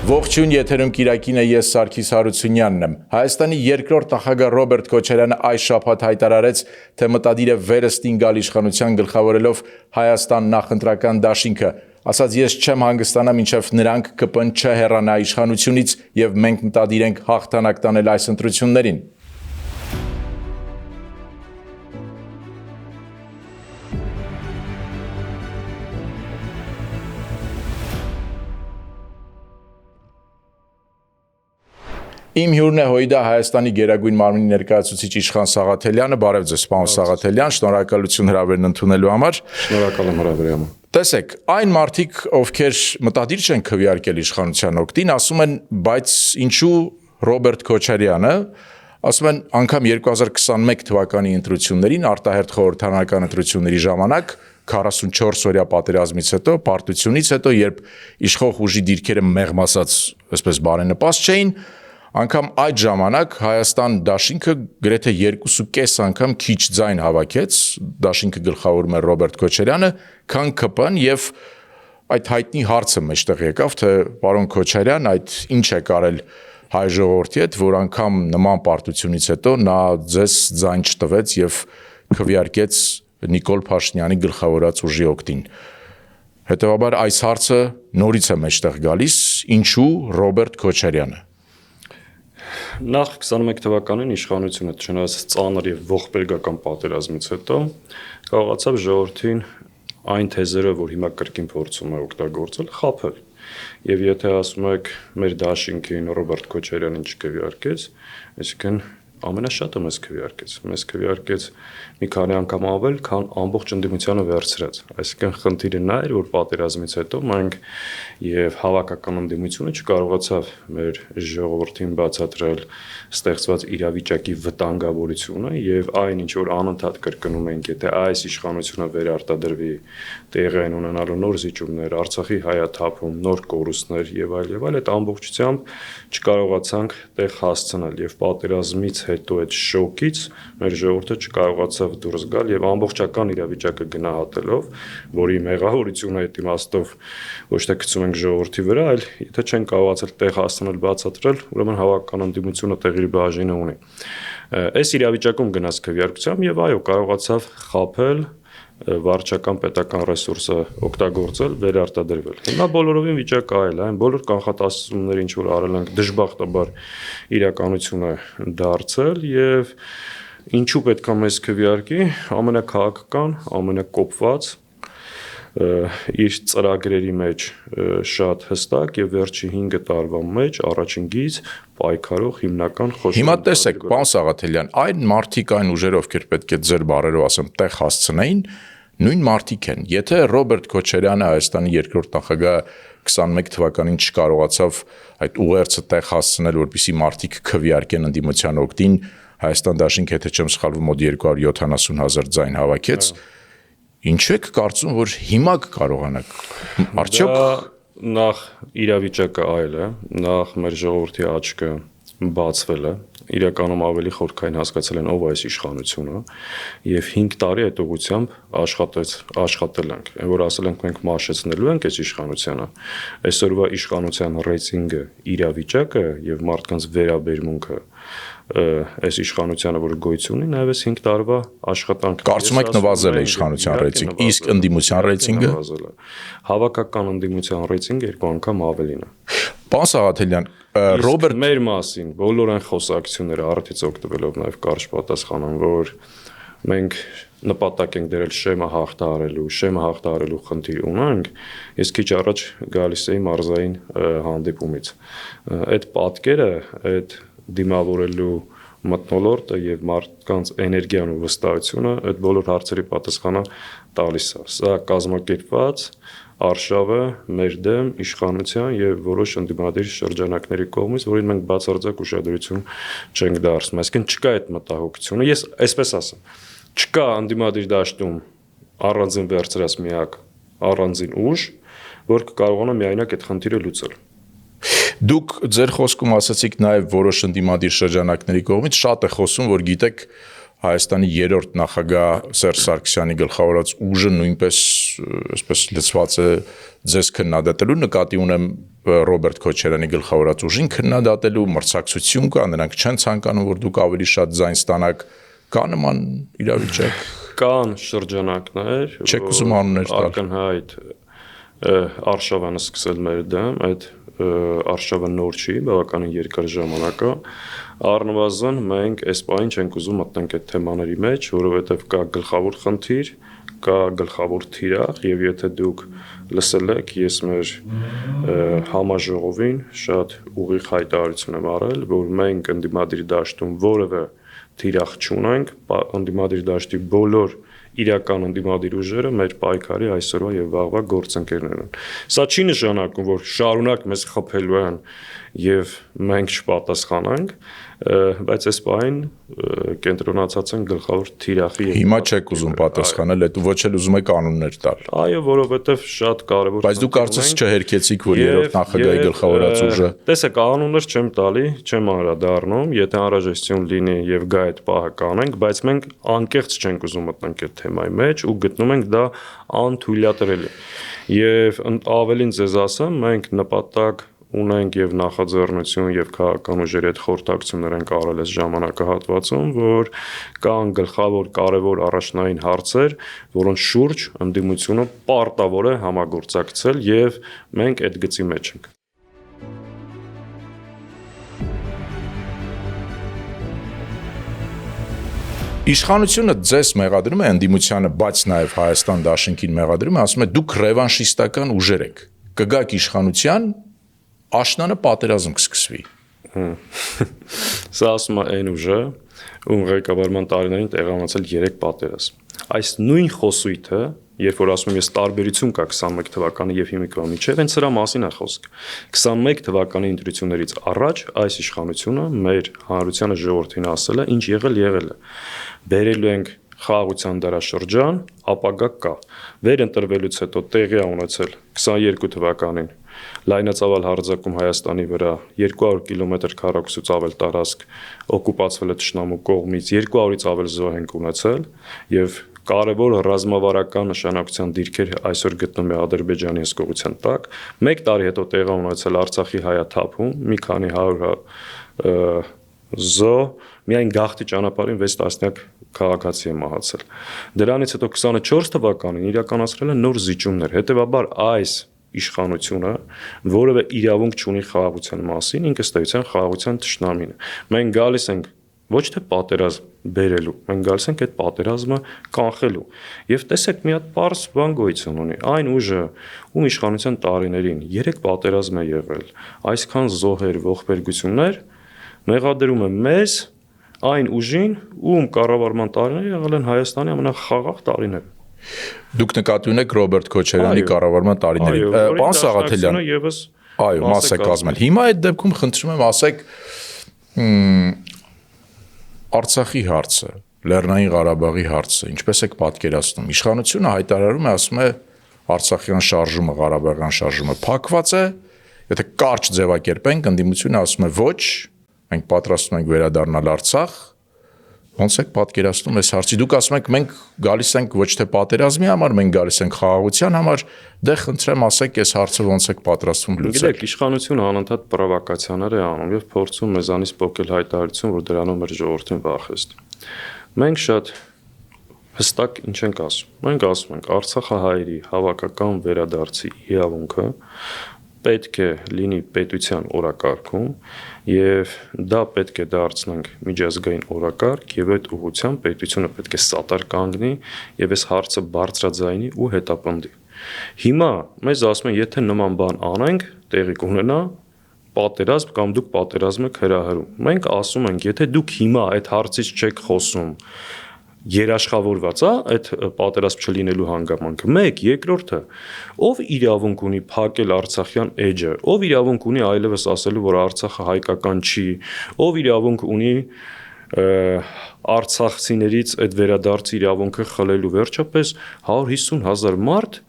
Ողջույն, եթերում Կիրակին է, ես Սարգիս Հարությունյանն եմ։ Հայաստանի երկրորդ նախագահ Ռոբերտ Քոչարյանը այս շաբաթ հայտարարեց, թե մտադիր է վերստին գալ իշխանության գլխավորելով Հայաստան նախընտրական դաշինքը։ Ասաց, ես չեմ հանգստանա, մինչև նրանք ԿՊ-ն չհեռանա իշխանությունից եւ մենք մտադիր ենք հաղթանակ տանել այս ընտրություններին։ Իմ հյուրն է Հույդա Հայաստանի Գերագույն մարմնի ներկայացուցիչ Իշխան Սաղաթելյանը, բարև ձեզ, պարոն Սաղաթելյան, շնորհակալություն հրավերն ընդունելու համար։ Շնորհակալ եմ հրավերի համար։ Տեսեք, այն մարդիկ, ովքեր մտադիր չեն քվեարկել իշխանության օգտին, ասում են, բայց ինչու Ռոբերտ Քոչարյանը, ասում են, անգամ 2021 թվականի ընտրություններին, արտահերթ խորհրդարանական ընտրությունների ժամանակ 44-օրյա պատերազմից հետո, պարտությունից հետո, երբ իշխող ուժի դիրքերը մեղմ ասած, այսպես բարենպաստ չէին, անգամ այդ ժամանակ Հայաստան դաշինքը գրեթե 2.5 անգամ քիչ ձայն հավաքեց, դաշինքը գլխավորում է Ռոբերտ Քոչարյանը, քան ԿՊ-ն եւ այդ հայտնի հարցը մեջտեղ եկավ, թե պարոն Քոչարյան, այդ ինչ է կարել հայ ժողովրդի հետ, որ անգամ նման պարտությունից հետո նա ձեզ ձայն չտվեց եւ քվեարկեց Նիկոլ Փաշինյանի գլխավորած ուժի օգտին։ Հետևաբար այս հարցը նորից է մեջտեղ գալիս, ինչու Ռոբերտ Քոչարյանը։ Նախ 21 թվականին իշխանությունը չնայած ծանր եւ ողբերգական պատերազմից հետո կարողացավ ժողովրդին այն թեզերը, որ հիմա կրկին փորձում է օգտագործել, խաբել։ Եվ եթե ասում եք մեր դաշինքին Ռոբերտ Քոչարյանին չքվեարկեց, այսինքն ամենաշատը մեզ քվեարկեց մի քանի անգամ ավել, քան ամբողջ ընդդիմությանը վերցրած։ Այսինքն խնդիրը նա էր, որ պատերազմից հետո մենք եւ հավաքական ընդդիմությունը չկարողացավ մեր ժողովրդին բացատրել ստեղծված իրավիճակի վտանգավորությունը եւ այն ինչ որ անընդհատ կրկնում ենք, եթե այս իշխանությունը վերարտադրվի, տեղի են ունենալու նոր զիջումներ, Արցախի հայաթափում, նոր կորուստներ եւ այլ, այդ ամբողջությամբ չկարողացանք տեղ հասցնել եւ պատերազմից հետո այդ շոկից մեր ժողովուրդը չկարողացավ դուրս գալ եւ ամբողջական իրավիճակը գնահատելով, որի մեղավորությունը այդ իմաստով ոչ թե գցում ենք ժողովրդի վրա, այլ եթե չեն կարողացել տեղ հասցնել, բացատրել, ուրեմն հավաքական ընդդիմությունը տեղի բաժինը ունի։ Այս իրավիճակում գնաց քվեարկությամբ եւ այո, կարողացավ խաբել վարչական պետական ռեսուրսը օգտագործել, վերարտադրվել։ Հիմա բոլորովին վիճակը այլ է, այն բոլոր կանխատեսումները, ինչ որ արել ենք, դժբախտաբար իրականություն է դարձել եւ ինչու պետք է մեզ քվեարկի, ամենակաղաքական, ամենակոպված իր ծրագրերի մեջ շատ հստակ եւ վերջի 5 տարվա մեջ առաջին գիծ պայքարող հիմնական խոշոր։ Հիմա տեսեք, պարոն Սաղաթելյան, այն մարդիկ, այն ուժերը, ովքեր պետք է ձեր բառերով ասեմ, տեղ հասցնեին, նույն մարդիկ են։ Եթե Ռոբերտ Քոչարյանը Հայաստանի երկրորդ նախագահը 21 թվականին չկարողացավ այդ ուղերձը տեղ հասցնել, որպեսզի մարդիկ քվեարկեն ընդդիմության օգտին, Հայաստան դաշինքը, եթե չեմ սխալվում, մոտ 270,000 ձայն հավաքեց, ինչու եք կարծում, որ հիմա կկարողանաք։ Արդյոք նախ իրավիճակը այլ է, նախ մեր ժողովրդի աչքը բացվել է, իրականում ավելի խորքային հասկացել են ով այս իշխանությունը եւ 5 տարի այդ ուղղությամբ աշխատել ենք, որ ասել ենք մենք մաշեցնելու ենք այս իշխանությանը, այսօրվա իշխանության ռեյտինգը, իրավիճակը եւ մարդկանց վերաբերմունքը այս իշխանությանը, որ գոյություն ունի, նաեւ 5 տարվա աշխատանք։ Կարծում եք նվազել է իշխանության ռեյտինգը, իսկ ընդդիմության ռեյտինգը։ Հավաքական ընդդիմության ռեյտինգը 2 անգամ ավելին է։ Պարոն Սաղաթելյան, Ռոբերտ մեր մասին բոլոր այն խոսակցությունները արդից օգտվելով նաև կարճ պատասխանան, որ մենք նպատակ ենք դրել շեմը հաղթահարելու խնդիր ունենք, ես քիչ առաջ գալիս էի մարզային հանդիպումից։ Այդ պատկերը, այդ դիմավորելու մթնոլորտը եւ մարդկանց էներգիան ու վստահությունը այդ բոլոր հարցերի պատասխանը տալիս է։ Սա կազմակերպված արշավը մեր դեմ իշխանության եւ որոշ ընդդիմադիր շրջանակների կողմից, որին մենք բացարձակ ուշադրություն չենք դարձնում։ Այսինքն չկա այդ մտահոգությունը, ես այսպես ասեմ, չկա ընդդիմադիր դաշտում առանձին վերցրած միակ առանձին ուժ, որ կկարողանա միայնակ այդ խնդիրը լուծել։ Դուք ձեր խոսքում ասացիք նաև որոշ ընդդիմադիր շրջանակների կողմից շատ է խոսում, որ գիտեք Հայաստանի երրորդ նախագահ Սերժ Սարգսյանի գլխավորած ուժը նույնպես այսպես լցված է ձեզ քննադատելու, նկատի ունեմ Ռոբերտ Քոչարյանի գլխավորած ուժին քննադատելու, մրցակցություն կա, նրանք չեն ցանկանում, որ դուք ավելի շատ ձայն ստանաք, կա նման իրավիճակ։ Կան շրջանակներ, Չեք ուզում անուններ տալ։ ակնհայտ արշավանը սկսել մեր դեմ, այդ արշավը նոր չի, բավականին երկար ժամանակ է, առնվազն մենք այս պահին չենք ուզում մտնենք այդ թեմաների մեջ, որովհետև կա գլխավոր խնդիր, կա գլխավոր թիրախ, եւ եթե դուք լսել եք, ես մեր համաժողովին շատ ուղիղ հայտարարություն եմ արել, որ մենք ընդդիմադիր դաշտում որևէ թիրախ չունենք, ընդդիմադիր դաշտի բոլոր իրական ընդդիմադիր ուժերը մեր պայքարի այսօրվա եւ վաղվա գործընկերներն են։ Սա չի նշանակում, որ շարունակ մեզ խփելու են եւ մենք չպատասխանենք, բայց այս պահին կենտրոնացած են գլխավոր թիրախի։ Հիմա չեք ուզում պատասխանել, այդ ոչ էլ ուզում եք անուններ տալ։ Այո, որովհետեւ շատ կարեւոր։ Բայց դուք կարծես չհերքեցիք, որ երրորդ նախագահի գլխավորած ուժը։ Տեսեք, անուններ չեմ տալի, չեմ անդրադառնում, եթե անհրաժեշտություն լինի եւ գա այդ պահը կանենք, բայց մենք անկեղծ չենք ուզում մտնենք այդ թեմայի մեջ ու գտնում ենք դա անթույլատրելի։ Եվ ավելին ձեզ ասեմ, մենք նպատակ ունենք եւ նախաձեռնություն եւ քաղաքական ուժերի հետ խորհրդակցություններ ենք արել այս ժամանակահատվածում, որ կան գլխավոր կարևոր առաջնային հարցեր, որոնց շուրջ ընդդիմությունը պարտավոր է համագործակցել եւ մենք այդ գծի մեջ ենք։ Իշխանությունը ձեզ մեղադրում է ընդդիմությանը, բայց նաև Հայաստան դաշինքին մեղադրում է, ասում է դուք ռևանշիստական ուժեր եք։ Կգաք իշխանության, աշնանը պատերազմ կսկսվի։ Սա ասում է այն ուժը, ում ղեկավարման տարիներին տեղանացել 3 պատերազմ։ Այս նույն խոսույթը, երբ որ ասում եմ ես տարբերություն կա 21 թվականի եւ հիմիկվա միջեւ, հենց սրա մասին է խոսք։ 21 թվականի ընտրություններից առաջ այս իշխանությունը մեր հանրությանը ժողովրդին ասել է, ինչ եղել է։ Բերելու ենք խաղաղության դարաշրջան, ապագա կա։ Վերընտրվելուց հետո տեղի է ունեցել 22 թվականին լայնածավալ հարձակում Հայաստանի վրա 200 կիլոմետր քառակուսուց ավել տարածք օկուպացվել է թշնամու կողմից, 200-ից ավել զոհ ենք ունեցել եւ կարևոր ռազմավարական նշանակության դիրքեր այսօր գտնում է Ադրբեջանի հսկողության տակ։ 1 տարի հետո տեղի ունեցել Արցախի հայաթափում, մի քանի 100 զոհ, միայն գաղթի ճանապարհին 6 տասնյակ քաղաքացի է մահացել։ Դրանից հետո 24 թվականին իրականացրել են նոր զիջումներ։ Հետևաբար այս իշխանությունը որևէ իրավունք չունի խաղաղության մասին, ինքը ըստ էության խաղաղության թշնամին է։ Մենք գալիս ենք ոչ թե պատերազմ բերելու, մենք գալիս ենք այդ պատերազմը կանխելու։ Եվ տեսեք, մի հատ պարզ բան գոյություն ունի։ Այն ուժը, ում իշխանության տարիներին 3 պատերազմ է եղել, այսքան զոհեր, ողբերգություններ, մեղադրում է մեզ այն ուժին, ում կառավարման տարիները եղել են Հայաստանի ամենախաղաղ տարիները։ Դուք նկատի ունեք Ռոբերտ Քոչարյանի կառավարման տարիներին։ Պարոն Սաղաթելյան, այո, մաս եք ասում։ Հիմա այդ դեպքում խնդրում եմ ասեք Արցախի հարցը, Լեռնային Ղարաբաղի հարցը, ինչպես եք պատկերացնում։ Իշխանությունը հայտարարում է, ասում է Արցախյան շարժումը, Ղարաբաղյան շարժումը փակված է, եթե կարճ ձևակերպենք, ընդդիմությունը ասում է ոչ, մենք պատրաստվում ենք վերադառնալ Արցախ։ Ոնց եք պատկերացնում այս հարցի։ Դուք ասում եք մենք գալիս ենք ոչ թե պատերազմի համար, մենք գալիս ենք խաղաղության համար, դե խնդրեմ ասեք այս հարցը ոնց եք պատրաստվում լուծել։ Գիտեք, իշխանությունը անընդհատ պրովոկացիաներ է անում եւ փորձում մեզանից փոկել հայտարարություն, որ դրանով մեր ժողովրդին վախեցնի։ Մենք շատ հստակ ինչ ենք ասում։ Մենք ասում ենք Արցախահայերի հավաքական վերադարձի իրավունքը պետք է լինի պետության օրակարգում եւ դա պետք է դարձնենք միջազգային օրակարգ եւ այդ ուղղությամբ պետությունը պետք է սատար կանգնի եւ այս հարցը բարձրաձայնի ու հետապնդի։ Հիմա մեզ ասում են, եթե նման բան անենք, տեղի կունենա պատերազմ կամ դուք պատերազմ եք հրահրում։ Մենք ասում ենք, եթե դուք հիմա այդ հարցից չեք խոսում, երաշխավորված է այդ պատերազմ չլինելու հանգամանքը։ 1, երկրորդը, ով իրավունք ունի փակել Արցախյան էջը, ով իրավունք ունի այլևս ասելու, որ Արցախը հայկական չի, ով իրավունք ունի արցախցիներից այդ վերադարձի իրավունքը խլելու, վերջապես 150,000 մարդ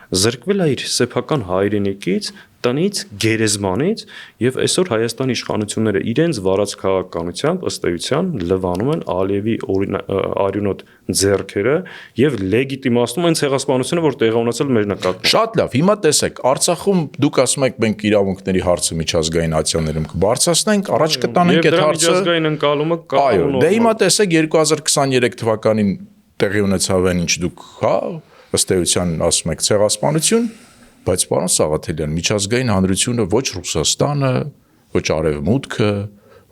զրկվել է իր սեփական հայրենիքից, տնից, գերեզմանից եւ այսօր Հայաստանի իշխանությունները իրենց վարած քաղաքականությամբ ըստ էության լվանում են Ալիևի արյունոտ ձեռքերը եւ լեգիտիմացնում են ցեղասպանությունը, որ տեղի ունեցել մեր նկատմամբ։ Շատ լավ, հիմա տեսեք, Արցախում դուք ասում եք մենք իրավունքների հարցը միջազգային ատյաններում կբարձրացնենք, առաջ կտանենք այդ հարցը։ Միջազգային ընկալումը Այո, դե հիմա տեսեք 2023 թվականին տեղի ունեցավ այն ինչ դուք, ըստ էության ասում եք ցեղասպանություն, բայց պարոն Սաղաթելյան, միջազգային հանրությունը ոչ Ռուսաստանը, ոչ Արևմուտքը,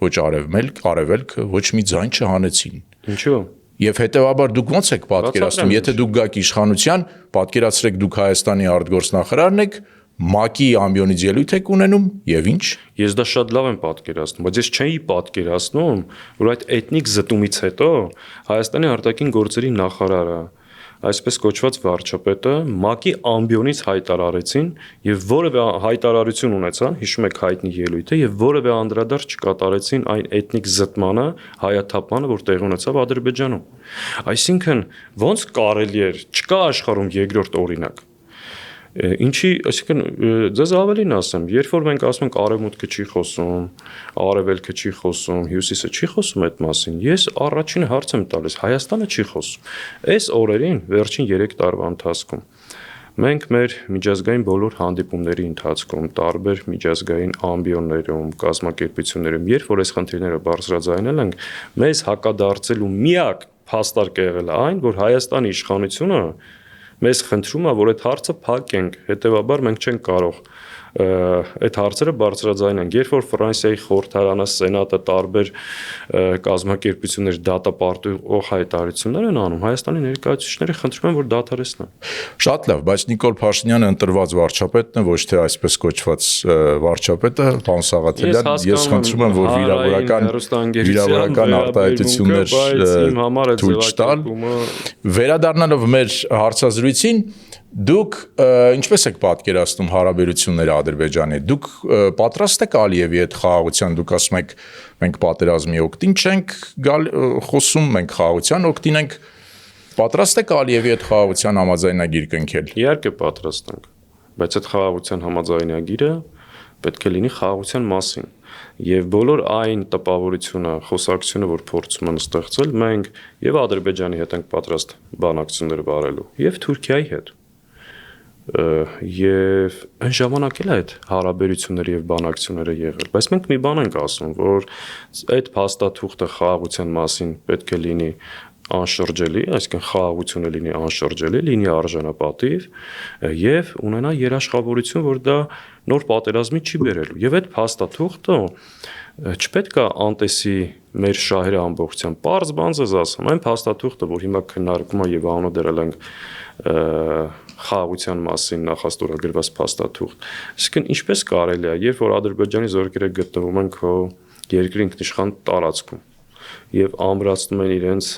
ոչ Արևելքը ոչ մի ձայն չհանեցին։ Ինչու՞։ Եվ հետեւաբար դուք ո՞նց եք պատկերացնում, եթե դուք գաք իշխանության, պատկերացրեք դուք Հայաստանի արտգործնախարարն եք, ՄԱԿ-ի ամբիոնից ելույթ եք ունենում եւ ինչ։ Ես դա շատ լավ եմ պատկերացնում, բայց ես չէի պատկերացնում, որ այդ էթնիկ զտումից հետո Հայաստանի արտաքին գործերի նախարարը, այսպես կոչված վարչապետը ՄԱԿ-ի ամբիոնից հայտարարեցին եւ որևէ հայտարարություն ունեցան, հիշում եք հայտնի ելույթը, եւ որևէ անդրադարձ չկատարեցին այն էթնիկ զտմանը, հայաթափմանը, որ տեղի ունեցավ Ադրբեջանում։ Այսինքն, ոնց կարելի էր, չկա աշխարհում երկրորդ օրինակ։ Ինչի, այսինքն ձեզ ավելին ասեմ, երբ որ մենք ասում ենք արևմուտքը չի խոսում, արևելքը չի խոսում, հյուսիսը չի խոսում այդ մասին, ես առաջին հարց եմ տալիս, Հայաստանը չի խոսում։ Այս օրերին, վերջին 3 տարվա ընթացքում մենք մեր միջազգային բոլոր հանդիպումների ընթացքում, տարբեր միջազգային ամբիոններում, կազմակերպություններում, երբ որ այս խնդիրները բարձրաձայնել ենք, մեզ հակադարձելու միակ փաստարկը եղել է այն, որ Հայաստանի իշխանությունը մեզ խնդրում է, որ այդ հարցը փակենք, հետեւաբար մենք չենք կարող այդ հարցերը բարձրաձայնենք։ Երբ որ Ֆրանսիայի խորհրդարանը, սենատը, տարբեր կազմակերպություններ դատապարտող հայտարարություններ են անում, Հայաստանի ներկայացուցիչները խնդրում են, որ դադարեցնեն։ Շատ լավ, բայց Նիկոլ Փաշինյանը ընտրված վարչապետն է, ոչ թե այսպես կոչված վարչապետը, պարոն Սաղաթելյան, ես խնդրում եմ, որ վիրավորական արտահայտություններ թույլ տալ։ Վերադառնալով մեր հարցազրույցին, դուք ինչպես եք պատկերացնում հարաբերությունները Ադրբեջանի հետ։ Դուք պատրաստ եք Ալիևի հետ խաղաղության, դուք ասում եք մենք պատերազմի օգտին չենք խոսում, մենք խաղաղության օգտին ենք։ Պատրաստ եք Ալիևի հետ խաղաղության համաձայնագիր կնքել։ Իհարկե պատրաստ ենք, բայց այդ խաղաղության համաձայնագիրը պետք է լինի խաղաղության մասին։ Եվ բոլոր այն տպավորությունը, խոսակցությունը, որ փորձում են ստեղծել, մենք եւ Ադրբեջանի հետ ենք պատրաստ բանակցություններ վարելու, եւ Թուրքիայի հետ։ Եվ այն ժամանակ էլ այդ հարաբերությունները եւ բանակցությունները եղել, բայց մենք մի բան ենք ասում, որ այդ փաստաթուղթը խաղաղության մասին պետք է լինի անշրջելի, այսինքն խաղաղությունը լինի անշրջելի, լինի արժանապատիվ եւ ունենա երաշխավորություն, որ դա նոր պատերազմի չի բերելու։ Եվ այդ փաստաթուղթը չպետք է անտեսի մեր շահերը ամբողջությամբ։ Պարզ բան ես ասում, այն փաստաթուղթը, որ հիմա քննարկում է եւ անունը դրել ենք խաղաղության մասին նախաստորագրված փաստաթուղթ։ Այսինքն ինչպես կարելի է, երբ որ Ադրբեջանի զորքերը գտնվում են քո երկրի ինքնիշխան տարածքում եւ ամրացնում են իրենց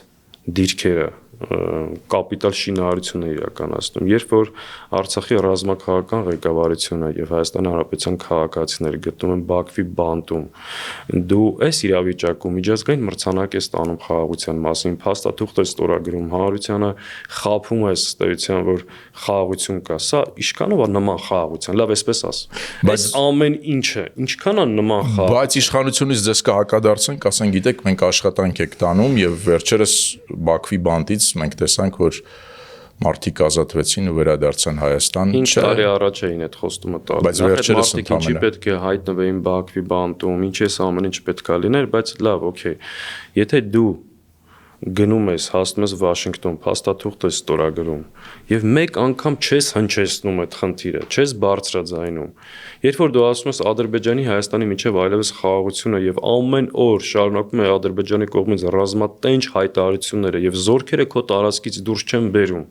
դիրքերը, կապիտալ շինարարություն է իրականացնում, երբ որ Արցախի ռազմաքաղաքական ղեկավարությունը եւ Հայաստանի Հանրապետության քաղաքացիները գտնում են Բաքվի բանտում, դու այս իրավիճակում միջազգային մրցանակ ես տանում խաղաղության մասին, փաստաթուղթ ես ստորագրում, հանրությանը խաբում ես ըստեյության, որ խաղաղություն կա, սա ինչքանով է նման խաղաղության, լավ էսպես աս։ Բայց ամեն ինչը, ինչքան է նման խաղաղ։ Բայց իշխանությունից ձեզ կհակադարձեն, ասեն, գիտեք, մենք աշխատանք ենք տանում եւ վերջերս Բաքվի բանտից մենք տեսանք, որ մարդիկ ազատվեցին ու վերադարձան Հայաստան։ Ինչ տարի առաջ էին այդ խոստումը տալու։ Բայց վերջերս ինչի պետք է հայտնվեին Բաքվի բանտում, ինչ էս ամեն ինչ պետք է լիներ, բայց լավ, օքեյ։ Եթե դու գնում ես, հասնում ես Վաշինգտոն, փաստաթուղթ ես ստորագրում եւ մեկ անգամ չես հնչեցնում այդ խնդիրը, չես բարձրաձայնում։ Երբ որ դու ասում ես Ադրբեջանի Հայաստանի միջև այլևս խաղաղությունը եւ ամեն օր շարունակում է Ադրբեջանի կողմից ռազմատենչ հայտարարությունները եւ զորքերը քո տարածքից դուրս չեն բերում,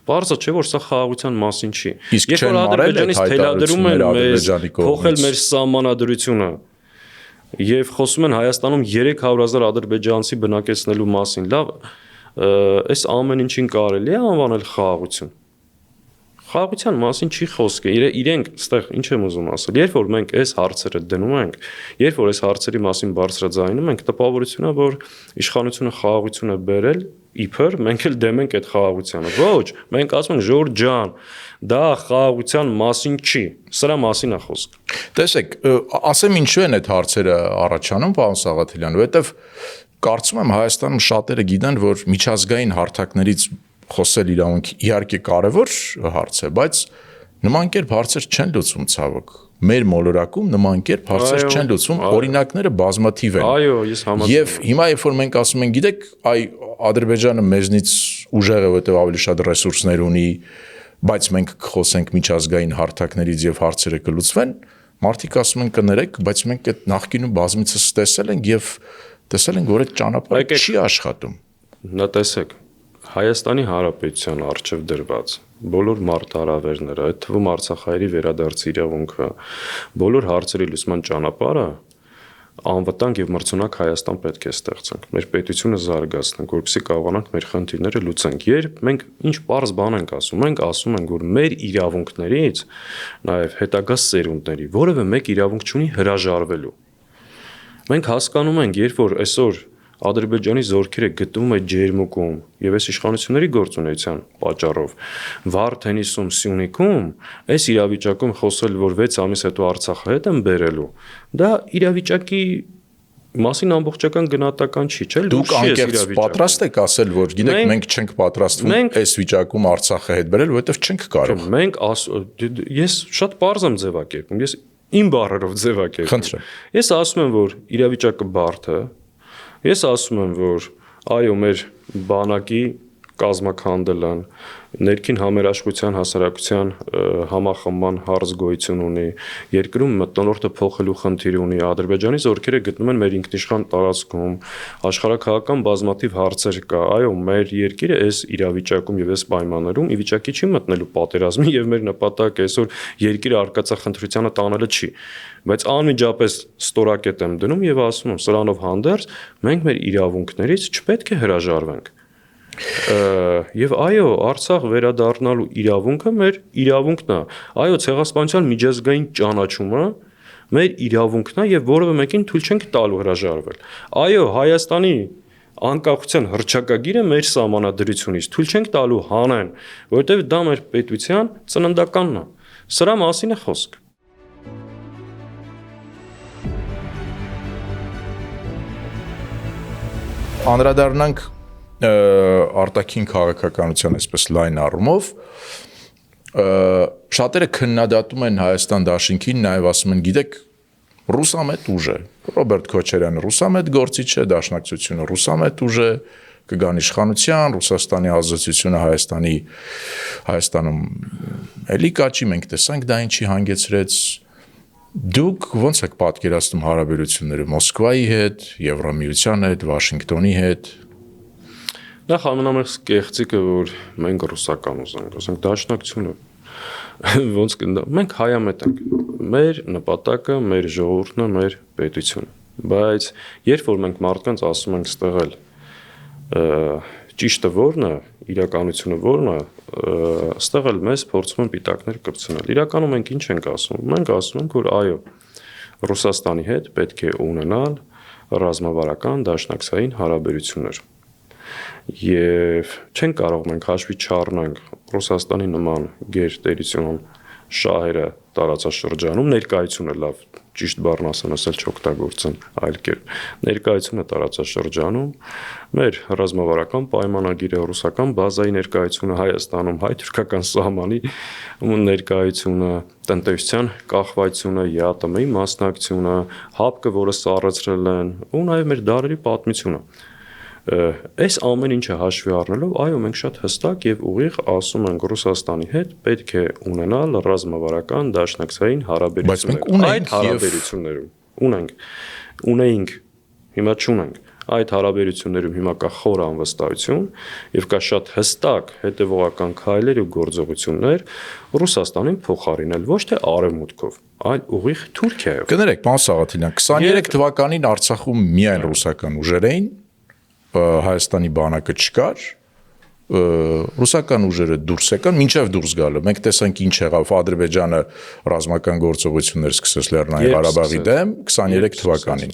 բարձր չէ որ սա խաղաղության մասին չի։ Երբ որ Ադրբեջանից թելադրում են մեզ փոխել մեր սահմանադրությունը եւ խոսում են Հայաստանում 300,000 ադրբեջանցի բնակեցնելու մասին, լավ, այս ամեն ինչին կարելի է անվանել խաղաղություն։ Խաղաղության մասին չի խոսքը, իրենք այստեղ ինչ եմ ուզում ասել, երբ որ մենք այս հարցերը դնում ենք, երբ որ այս հարցերի մասին բարձրաձայնում ենք, տպավորությունն է, որ իշխանությունը խաղաղություն է բերել, իբր մենք էլ դեմ ենք այդ խաղաղությանը։ Ոչ, մենք ասում ենք ժողովուրդ ջան, դա խաղաղության մասին չի, սրա մասին է խոսքը։ Տեսեք, ասեմ ինչու են այդ հարցերը առաջանում, պարոն Սաղաթելյան, որովհետև կարծում եմ Հայաստանում շատերը գիտեն, որ միջազգային հարթակներից խոսել իրավունք իհարկե կարևոր հարց է, բայց նման կերպ հարցեր չեն լուծում ցավոք։ Մեր մոլորակում նման կերպ հարցեր չեն լուծում, օրինակները բազմաթիվ են։ Այո, ես համաձայն եմ։ Եվ հիմա երբ որ մենք ասում ենք, գիտեք, այ Ադրբեջանը մեզնից ուժեղ է, որտեղ ավելի շատ ռեսուրսներ ունի, բայց մենք կխոսենք միջազգային հարթակներից եւ հարցերը կլուծվեն, մարդիկ ասում են կներեք, բայց մենք այդ նախկինում բազմիցս տեսել ենք եւ տեսել ենք, որ այդ ճանապարհը չի աշխատում։ Նա տեսեք, Հայաստանի Հանրապետության առջև դրված բոլոր մարտահրավերները, այդ թվում Արցախայրի վերադարձի իրավունքը, բոլոր հարցերի լուծման ճանապարհը անվտանգ եւ մրցունակ Հայաստան պետք է ստեղծենք։ Մեր պետությունը զարգացնենք, որպեսզի կարողանանք մեր խնդիրները լուծենք։ Երբ մենք ինչ պարզ բան ենք ասում ենք, որ մեր իրավունքներից, նաեւ հետագա սերունդների որևէ մեկ իրավունք չունի հրաժարվելու։ Մենք հասկանում ենք, երբ որ այսօր Ադրբեջանի զորքերը գտնվում է ջերմուկում եւ այս իշխանությունների գործունեության պատճառով Վարդենիսում, Սյունիքում, այս իրավիճակում խոսել, որ 6 ամիս հետո Արցախը հետ են բերելու, դա իրավիճակի մասին ամբողջական գնահատական չի, չէ՞։ Դուք անկեղծ պատրաստ եք ասել, որ գիտեք, մենք չենք պատրաստվում այս վիճակում Արցախը հետ բերել, որովհետեւ չենք կարող։ Մենք ես շատ պարզ եմ ձևակերպում, ես իմ բառերով ձևակերպում։ Խնդրեմ։ Ես ասում եմ, որ իրավիճակը բարդ է։ Ես ասում եմ, որ այո, մեր բանակի կազմակերպելն ներքին համերաշխության հասարակության համախմբման հարց գոյություն ունի, երկրում մթնոլորտը փոխելու խնդիր ունի, Ադրբեջանի զորքերը գտնվում են մեր ինքնիշխան տարածքում, աշխարհակաղակական բազմաթիվ հարցեր կա, այո, մեր երկիրը այս իրավիճակում եւ այս պայմաններում ի վիճակի չի մտնելու պատերազմի եւ մեր նպատակը այսօր երկիրը արկածախնդրությանը տանելը չի, բայց անմիջապես ստորակետ եմ դնում եւ ասում եմ, սրանով հանդերձ մենք մեր իրավունքներից չպետք է հրաժարվենք։ Եվ այո, Արցախ վերադառնալու իրավունքը մեր իրավունքն է։ Այո, ցեղասպանության միջազգային ճանաչումը մեր իրավունքն է եւ որևէ մեկին թույլ չենք տալու հրաժարվել։ Այո, Հայաստանի անկախության հռչակագիրը մեր սահմանադրությունից թույլ չենք տալու հանեն, որովհետեւ դա մեր պետության ծննդականն է։ Սրա մասին է խոսքը։ Անդրադառնանք արտաքին քաղաքականության այսպես լայն առումով շատերը քննադատում են Հայաստան Դաշինքին, նաև ասում են, գիտեք, ռուսամետ ուժ է, Ռոբերտ Քոչարյանը ռուսամետ գործիչ է, Դաշնակցությունը ռուսամետ ուժ է, կգան իշխանության, Ռուսաստանի ազատությունը Հայաստանում էլի կաճի, մենք տեսանք դա ինչի հանգեցրեց։ Դուք ո՞նց եք պատկերացնում հարաբերությունները Մոսկվայի հետ, Եվրամիության հետ, Վաշինգտոնի հետ։ Նախ ամենամեծ կեղծիկը, որ մենք ռուսական ուզենք, ասենք Դաշնակցությունը ոնց կնա։ Մենք հայամետ ենք։ Մեր նպատակը, մեր ժողովուրդն է, մեր պետությունը։ Բայց երբ որ մենք մարդկանց ասում ենք ստեղել ճիշտը որն է, իրականությունը որն է, ստեղել մեզ փորձում են պիտակներ կպցնել։ Իրականում մենք ինչ ենք ասում։ Մենք ասում ենք, որ այո, Ռուսաստանի հետ պետք է ունենալ ռազմավարական դաշնակցային հարաբերություններ։ Եվ չենք կարող մենք հաշվի չառնանք Ռուսաստանի նման գերտերությունում շահերը տարածաշրջանում ներկայությունը լավ ճիշտ բառն ասել չօգտագործեն այլ կերպ ներկայությունը տարածաշրջանում մեր ռազմավարական պայմանագիրը ռուսական բազայի ներկայությունը Հայաստանում հայ-թուրքական սահմանի ներկայությունը տնտեսության կախվածությունը ԵԱՏՄ-ի մասնակցությունը ՀԱՊԿ-ը որը սառեցրել են ու նաև մեր դարերի պատմությունը Այս ամեն ինչը հաշվի առնելով, այո, մենք շատ հստակ եւ ուղիղ ասում ենք Ռուսաստանի հետ պետք է ունենալ ռազմավարական դաշնակցային հարաբերություններ։ Այդ հարաբերություններում ունենք, հիմա չունենք։ Այդ հարաբերություններում հիմա կա խոր անվստահություն եւ կա շատ հստակ հետեւողական քայլեր ու գործողություններ Ռուսաստանին փոխարինել ոչ թե արևմուտքով, այլ ուղիղ Թուրքիայով։ Կներեք, պարոն Սաղաթելյան, 23 թվականին Արցախում միայն ռուսական ուժեր էին Հայաստանի բանակը չկար ռուսական ուժերը դուրս եկան, մինչև դուրս գալը։ Մենք տեսանք ինչ եղավ Ադրբեջանը ռազմական գործողություններ սկսեց Լեռնային Ղարաբաղի դեմ 23 թվականին։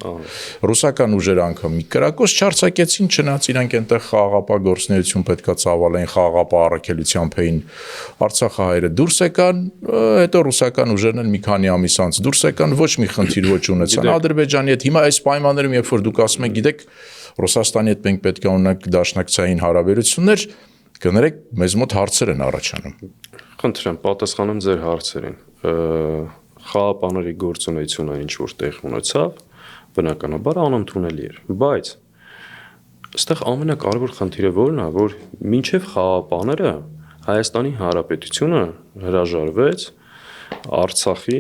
Ռուսական ուժերը անգամ մի կրակոց չարձակեցին, չնայած իրանք այնտեղ խաղաղապահ գործունեություն պետքա ծավալեն, խաղաղապահ առաքելությամբ էին։ Արցախահայերը դուրս եկան, հետո ռուսական ուժերն էլ մի քանի ամիս անց դուրս եկան, ոչ մի խնդիր ոչ ունեցան Ադրբեջանի հետ։ Հիմա այս պայմաններում, երբ որ դուք ասում եք, գիտեք, Ռուսաստանի հետ մենք պետք է ունենանք դաշնակցային հարաբերություններ, կներեք, մեզ մոտ հարցեր են առաջանում։ Խնդրեմ, պատասխանեմ ձեր հարցերին։ Խաղապաների գործունեությունը ինչ որ տեղ ունեցավ, բնականաբար անընդունելի էր, բայց այստեղ ամենակարևոր խնդիրը որն է, որ մինչև խաղապաները Հայաստանի Հանրապետությունը հրաժարվեց Արցախի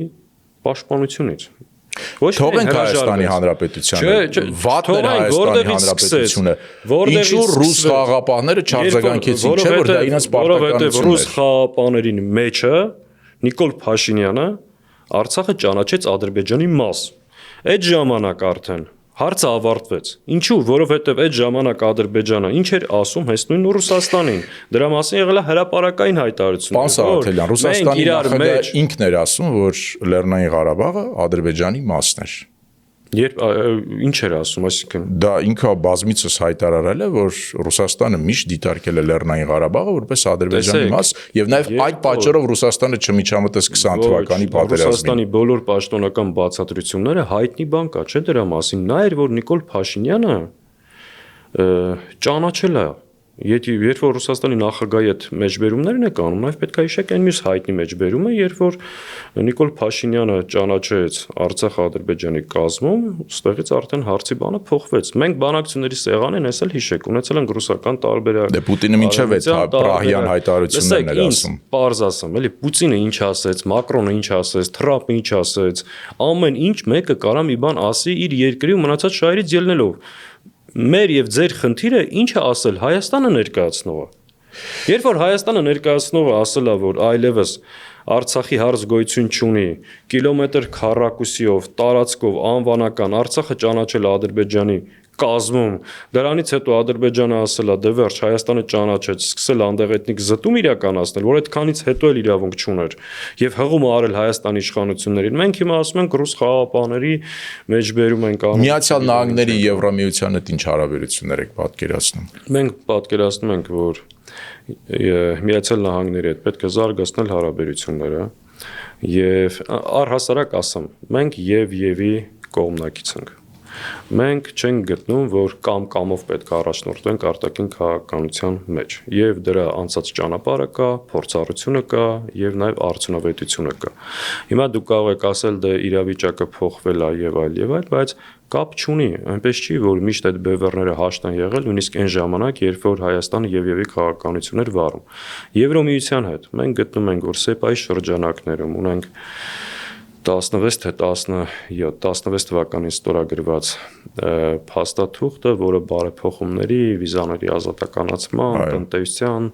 պաշտպանությունից։ Թողենք Հայաստանի Հանրապետությանը, վատն էր Հայաստանի Հանրապետությունը, ինչու ռուս խաղաղապահները չարձագանքեցին, չէ՞ որ դա իրենց պարտականությունն էր։ Ռուս խաղաղապահներին մեջը Նիկոլ Փաշինյանը Արցախը ճանաչեց Ադրբեջանի մաս։ Այդ ժամանակ արդեն հարցը ավարտվեց։ Ինչու՞, որովհետև այդ ժամանակ Ադրբեջանը ինչ էր ասում հենց նույն Ռուսաստանին։ Դրա մասին եղել է հրապարակային հայտարարություն։ Պարոն Սաղաթելյան, Ռուսաստանի նախագահը ինքն էր ասում, որ Լեռնային Ղարաբաղը Ադրբեջանի մասն էր։ Երբ ինչ էր ասում, այսինքն դա ինքը բազմիցս հայտարարել է, որ Ռուսաստանը միշտ դիտարկել է Լեռնային Ղարաբաղը որպես Ադրբեջանի մաս, եւ նաեւ այդ պատճառով Ռուսաստանը չմիջամտեց 20 թվականի պատերազմին։ Ռուսաստանի բոլոր պաշտոնական բացատրությունները հայտնի բան կա, չէ՞ դրա մասին։ Նա էր, որ Նիկոլ Փաշինյանը ճանաչել է։ Երբ որ Ռուսաստանի նախագահի հետ մեջբերումներն եք անում, նաև պետք է հիշեք այն մյուս հայտնի մեջբերումը, երբ որ Նիկոլ Փաշինյանը ճանաչեց Արցախ-Ադրբեջանի կազմում, ստեղից արդեն հարցի բանը փոխվեց։ Մենք բանակցությունների սեղանին էսել հիշեք, ունեցել ենք ռուսական տարբերակ։ Դե Պուտինը մինչև այդ պրահյան հայտարարություններն էր ասում։ Պարզ ասեմ, էլի Պուտինը ինչ ասեց, Մակրոնը ինչ ասեց, Թրամփը ինչ ասեց, ամեն ինչ մեկը կարա մի բան ասի իր երկրի ու մնացած շահերից ելնելով։ Մեր եւ ձեր խնդիրը ինչ է ասել Հայաստանը ներկայացնողը։ Երբ որ Հայաստանը ներկայացնողը ասել է, որ այլևս Արցախի հարց գոյություն չունի, կիլոմետր քառակուսիով, տարածքով անվանական Արցախը ճանաչել է Ադրբեջանի կազմում, դրանից հետո Ադրբեջանը ասել է, դե վերջ Հայաստանը ճանաչեց, սկսել անդեղեթնիկ զտում իրականացնել, որ այդքանից հետո էլ իրավունք չուներ եւ հղում արել Հայաստանի իշխանություններին։ Մենք հիմա ասում ենք ռուս խաղաղապահների մեջբերում ենք անում։ Միացյալ Նահանգների Եվրամիության հետ ինչ հարաբերություններ եք պատկերացնում։ Մենք պատկերացնում ենք, որ Միացյալ Նահանգների հետ պետք է զարգացնել հարաբերությունները եւ առհասարակ ասեմ, մենք եւի կողմնակից ենք։ Մենք չենք գտնում, որ կամ-կամով պետք է առաջնորդվենք արտաքին քաղաքականության մեջ։ Եվ դրա անցած ճանապարհը կա, փորձառությունը կա եւ նաեւ արդյունավետությունը կա։ Հիմա դուք կարող եք ասել, դե իրավիճակը փոխվել է եւ այլ, բայց կապ չունի, այնպես չի, որ միշտ այդ բևեռները հաշտ են եղել, նույնիսկ այն ժամանակ, երբ որ Հայաստանը եւի քաղաքականություն էր վարում։ Եվրոմիության հետ մենք գտնում ենք, որ սեպայի շրջանակներում ունենք 16 թե 16 թվականին ստորագրված փաստաթուղթը, որը բարեփոխումների, վիզաների ազատականացման, տնտեսության,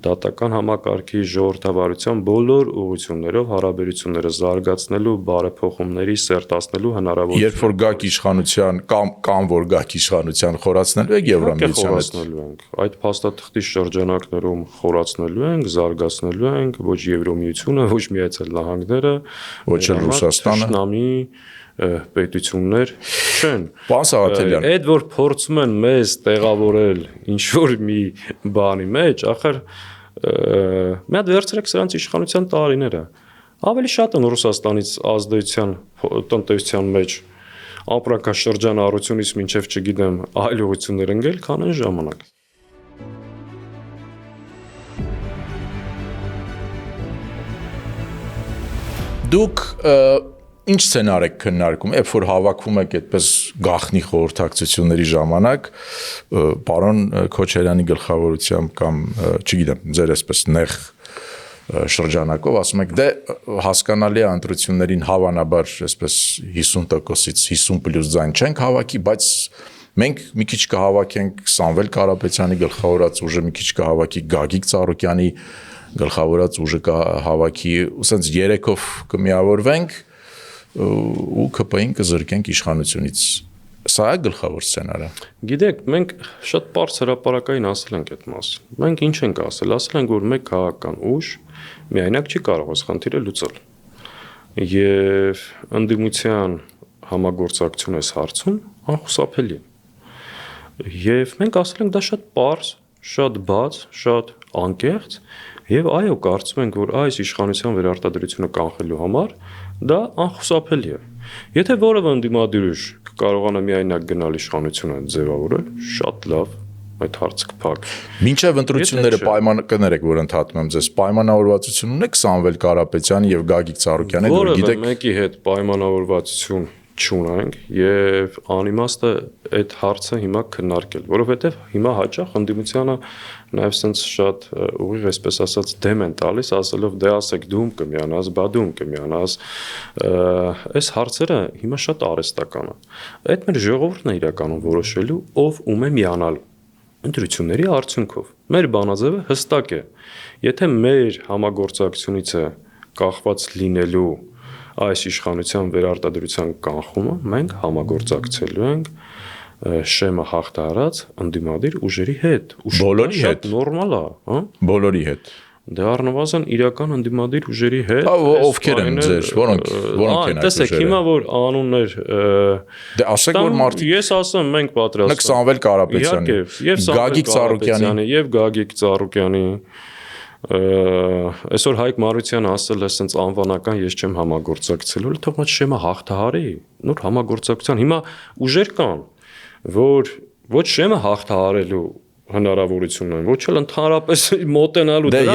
դատական համակարգի, ժողովրդավարության բոլոր ուղղություններով հարաբերությունները զարգացնելու, բարեփոխումների սերտացնելու հնարավորություն։ Երբ որ գաք իշխանության կամ որ գաք իշխանության խորացնելու եք Եվրամիության հետ։ Այդ փաստաթղթի շրջանակներում խորացնելու ենք, զարգացնելու ենք ոչ Եվրոմիությունը, ոչ Միացյալ Նահանգները, ոչ Ռուսաստանը, պետություններ չեն։ Պարոն Սաղաթելյան, այդ որ փորձում են մեզ տեղավորել ինչ որ մի բանի մեջ, ախր մի հատ վերցրեք սրանց իշխանության տարիները։ Ավելի շատ են Ռուսաստանից ազդեցության տնտեսության մեջ ապրանքաշրջանառությունից մինչև չգիտեմ այլ ուղղություններ ընկել, քան այն ժամանակ։ Դուք ինչ սցենար եք քննարկում, երբ որ հավաքվում եք այդպես գաղտնի խորհրդակցությունների ժամանակ, պարոն Քոչարյանի գլխավորությամբ կամ, չգիտեմ, ձեր այսպես նեղ շրջանակով ասում եք, դե հասկանալի է ընտրություններին հավանաբար այսպես 50%-ից 50+ձայն չենք հավաքի, բայց մենք մի քիչ կհավաքենք Սամվել Կարապետյանի գլխավորած ուժը, մի քիչ կհավաքի Գագիկ Ծառուկյանի գլխավորած ուժը կհավաքի, ասենց երեքով կմիավորվենք ու ԿՊ-ին կզրկենք իշխանությունից։ Սա է գլխավոր սցենարը։ Գիտեք, մենք շատ པարզ հրապարակային ասել ենք այդ մասին։ Մենք ինչ ենք ասել, ասել ենք, որ մեկ քաղաքական ուժ միայնակ չի կարող այս խնդիրը լուծել։ Եվ ընդդիմության համագործակցություն այս հարցում անխուսափելի է։ Եվ մենք ասել ենք դա շատ པարզ, շատ բաց, շատ անկեղծ, եւ այո, կարծում ենք, որ այս իշխանության վերարտադրությունը կանխելու համար դա անխուսափելի է։ Եթե որևէ ընդդիմադիր ուժ կարողանա միայնակ գնալ իշխանությունը ձևավորել, շատ լավ, այդ հարցը կփակ։ Մինչև ընտրությունները կներեք, որ ընդհատում եմ ձեզ, պայմանավորվածություն ունեք Սամվել Կարապետյանի եւ Գագիկ Ծառուկյանի, որ գիտեք, մեկի հետ պայմանավորվածություն չունենք եւ անիմաստ է այդ հարցը հիմա քննարկել, որովհետեւ հիմա հաճախ ընդդիմությանը նաեւ sense շատ ուղիղ այսպես ասած դեմ են տալիս, ասելով դե ասեք դու կմիանաս, բա դու կմիանաս, այս հարցերը հիմա շատ արհեստական են։ Այդ մեր ժողովուրդն է իրականում որոշելու ով ում է միանալու ընտրությունների արդյունքով։ Մեր բանաձևը հստակ է։ Եթե մեր համագործակցությունից է կախված լինելու այս իշխանության վերարտադրության կանխումը, մենք համագործակցելու ենք շեմը հաղթահարած ընդդիմադիր ուժերի հետ։ Բոլորի հետ նորմալ է, հա։ Բոլորի հետ։ Դե առնվազն իրական ընդդիմադիր ուժերի հետ։ Ովքեր են ձեր, որոնք են այդ տեսեք, հիմա որ անուններ դե ասեք որ մարդ ես ասեմ մենք պատրաստ ենք Սամվել Կարապետյանի, Գագիկ Ծառուկյանի եւ Գագիկ Ծառուկյանի այսօր Հայկ Մարությանը ասել է ասենց անվանական ես չեմ համագործակցելու, թող մոտ շեմը հաղթահարի, նոր համագործակցության հիմա ուժեր կան, որ ոչ շեմը հաղթահարելու հնարավորություն ունեն, ոչ էլ ընդհանրապես մոտենալու դրա։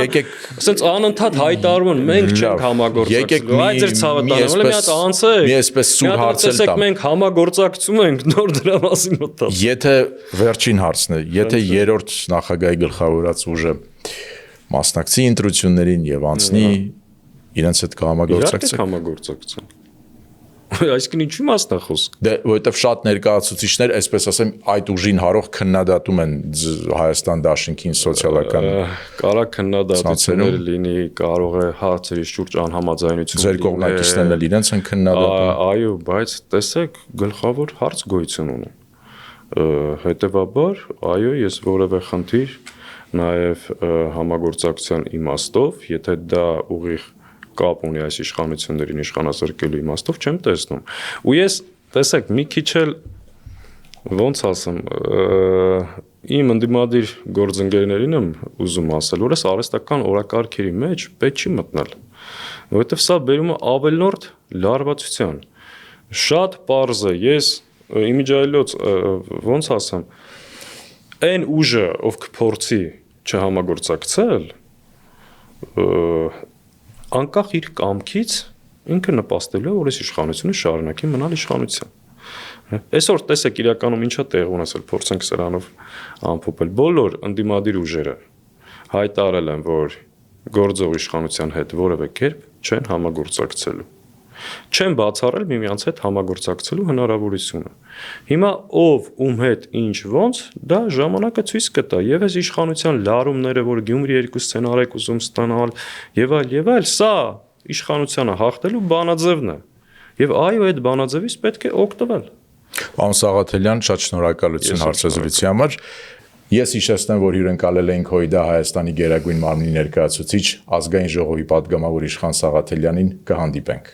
Ասենց անընդհատ հայտարարում են մենք չենք համագործակցելու։ Այդ ձեր ցավը տանեմ, մի հատ անցեք։ Մի այսպես սուր հարցել տամ։ Մենք համագործակցում ենք, նոր դրա մասին մտածում։ Եթե վերջին հարցն է, եթե երրորդ նախագահի գլխավորած ուժը մասնակցի ընտրություններին եւ անցնի իրենց հետ կհամագործակցեն։ Համագործակցեն։ Այսինքն ինչի մասն է խոսք։ Դե որովհետեւ շատ ներկայացուցիչներ, այսպես ասեմ, այդ ուժին հարող քննադատում են Հայաստան Դաշնքին սոցիալական կարա քննադատություններ լինի, կարող է հարցերի շուրջ անհամաձայնություն լինի։ Ձեր կողմնակիցներն էլ իրենց են քննադատում։ Այո, բայց տեսեք, գլխավոր հարց գոյություն ունի։ Հետևաբար, այո, ես որևէ խնդիր նաև համագործակցության իմաստով, եթե դա ուղիղ կապ ունի այս իշխանություններին իշխանազրկելու իմաստով, չեմ տեսնում։ Ու ես, տեսեք, մի քիչ էլ ոնց ասեմ, իմ ընդդիմադիր գործընկերներին եմ ուզում ասել, որ այս արհեստական օրակարգերի մեջ պետք չի մտնել, որովհետև սա բերում է ավելորդ լարվածության։ Շատ պարզ է, ես իմիջիայլոց ոնց ասեմ, այն ուժը, ով կփորձի չհամագործակցել, անկախ իր կամքից ինքը նպաստելու է, որ այս իշխանությունը շարունակի մնալ իշխանության։ Այսօր տեսեք իրականում ինչա տեղ ունեցել, փորձենք սրանով ամփոփել։ Բոլոր ընդդիմադիր ուժերը հայտարարել են, որ գործող իշխանության հետ որևէ կերպ չեն համագործակցելու։ Չեն բացառել միմյանց հետ համագործակցելու հնարավորությունը։ Հիմա ով ում հետ ինչ ոնց, դա ժամանակը ցույց կտա, եւ այս իշխանության լարումները, որ Գյումրի 2 սցենար եք ուզում ստանալ, եւ այլ, սա իշխանությանը հաղթելու բանաձևն է։ Եվ այո, այդ բանաձևից պետք է օգտվել։ Պարոն Սաղաթելյան, շատ շնորհակալություն հարցազրույցի համար։ Ես հիշեցնեմ, որ հյուրընկալել էինք ՀՅԴ Հայաստանի գերագույն մարմնի ներկայացուցիչ ազգային ժողովի պատգամավոր Իշխան Սաղաթելյանին, կհանդիպենք։